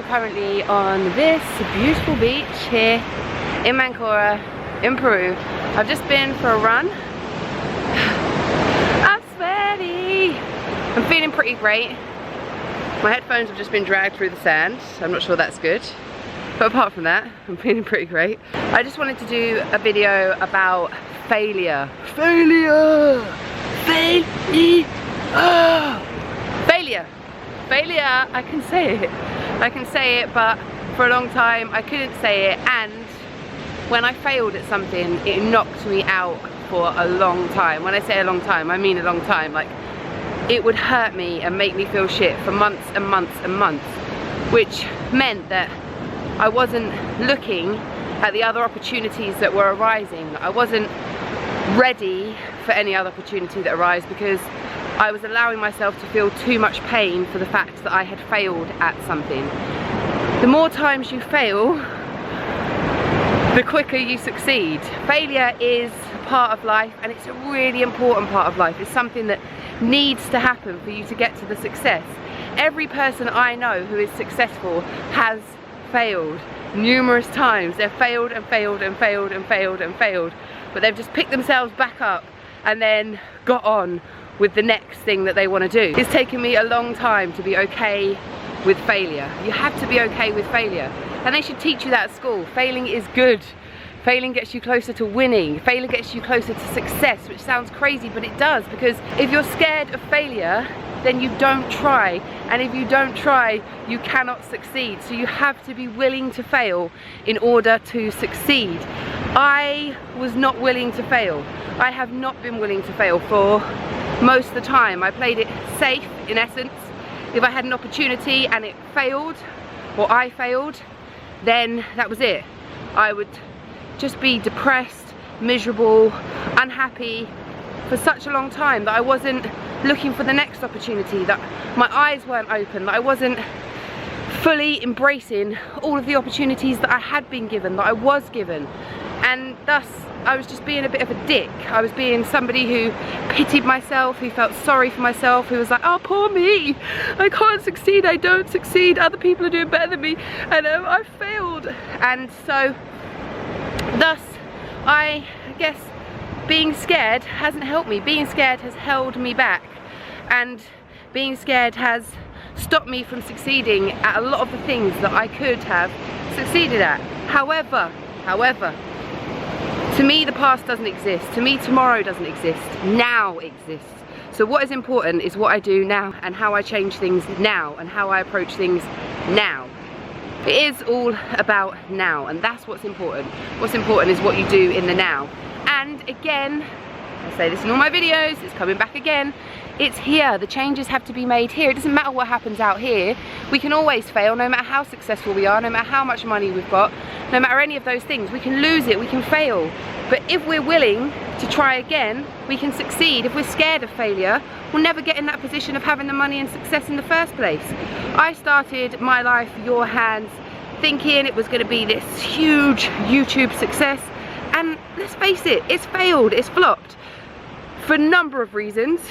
am currently on this beautiful beach here in Mancora, in Peru. I've just been for a run. I'm sweaty. I'm feeling pretty great. My headphones have just been dragged through the sand, so I'm not sure that's good. But apart from that, I'm feeling pretty great. I just wanted to do a video about failure. Failure! Failure! Failure! Failure, I can say it. I can say it, but for a long time I couldn't say it, and when I failed at something, it knocked me out for a long time. When I say a long time, I mean a long time. Like, it would hurt me and make me feel shit for months and months and months, which meant that I wasn't looking at the other opportunities that were arising. I wasn't ready for any other opportunity that arose because I was allowing myself to feel too much pain for the fact that I had failed at something. The more times you fail, the quicker you succeed. Failure is part of life, and it's a really important part of life. It's something that needs to happen for you to get to the success. Every person I know who is successful has failed numerous times. They've failed and failed and failed and failed and failed, but they've just picked themselves back up and then got on with the next thing that they want to do. It's taken me a long time to be okay with failure. You have to be okay with failure, and they should teach you that at school. Failing is good. Failing gets you closer to winning. Failing gets you closer to success, which sounds crazy, but it does, because if you're scared of failure, then you don't try, and if you don't try, you cannot succeed. So you have to be willing to fail in order to succeed. I was not willing to fail. I have not been willing to fail for most of the time. I played it safe, in essence. If I had an opportunity and it failed, or I failed, then that was it. I would just be depressed, miserable, unhappy for such a long time that I wasn't looking for the next opportunity, that my eyes weren't open, that I wasn't fully embracing all of the opportunities that I had been given, that I was given. And thus I was just being a bit of a dick. I was being somebody who pitied myself, who felt sorry for myself, who was like, oh, poor me, I can't succeed, I don't succeed, other people are doing better than me, and I failed. And so thus, I guess being scared hasn't helped me. Being scared has held me back, and being scared has stopped me from succeeding at a lot of the things that I could have succeeded at. However, to me the past doesn't exist. To me tomorrow doesn't exist. Now exists. So what is important is what I do now, and how I change things now, and how I approach things now. It is all about now, and that's what's important. What's important is what you do in the now. And again, I say this in all my videos, it's coming back again, it's here. The changes have to be made here. It doesn't matter what happens out here. We can always fail, no matter how successful we are, no matter how much money we've got, no matter any of those things. We can lose it, we can fail. But if we're willing to try again, we can succeed. If we're scared of failure, we'll never get in that position of having the money and success in the first place. I started my life, Your Hands, thinking it was going to be this huge YouTube success, and let's face it, it's failed, it's flopped for a number of reasons.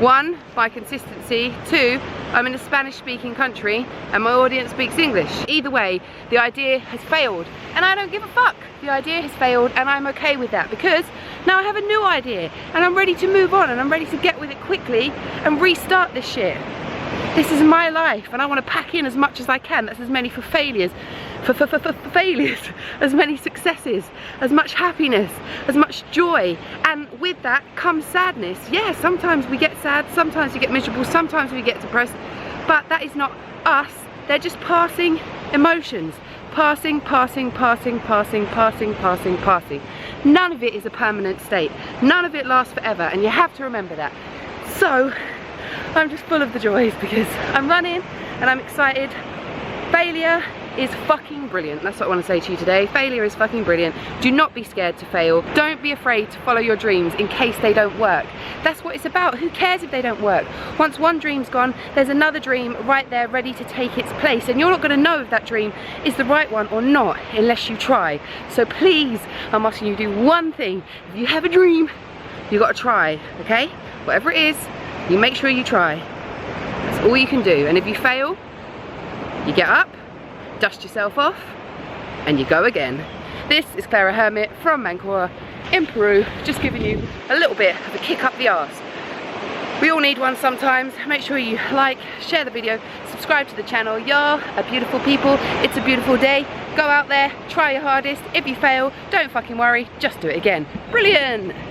One, by consistency. Two, I'm in a Spanish speaking country and my audience speaks English. Either way, the idea has failed, and I don't give a fuck. The idea has failed, and I'm okay with that, because now I have a new idea and I'm ready to move on, and I'm ready to get with it quickly and restart this shit. This is my life, and I want to pack in as much as I can. That's as many for failures, failures, as many successes, as much happiness, as much joy. And with that comes sadness. Yeah, sometimes we get sad, sometimes we get miserable, sometimes we get depressed, but that is not us. They're just passing emotions. Passing. None of it is a permanent state. None of it lasts forever, and you have to remember that. So I'm just full of the joys because I'm running and I'm excited. Failure is fucking brilliant. That's what I want to say to you today. Failure is fucking brilliant. Do not be scared to fail. Don't be afraid to follow your dreams in case they don't work. That's what it's about. Who cares if they don't work? Once one dream's gone, there's another dream right there ready to take its place, and you're not going to know if that dream is the right one or not unless you try. So please, I'm asking you to do one thing. If you have a dream, you got to try, okay? Whatever it is, you make sure you try. That's all you can do. And if you fail, You get up, dust yourself off, and you go again. This is Clara Hermit from Mancora in Peru, just giving you a little bit of a kick up the arse. We all need one sometimes. Make sure you like, share the video, subscribe to the channel. You're a beautiful people. It's a beautiful day. Go out there, try your hardest. If you fail, don't fucking worry, just do it again. Brilliant!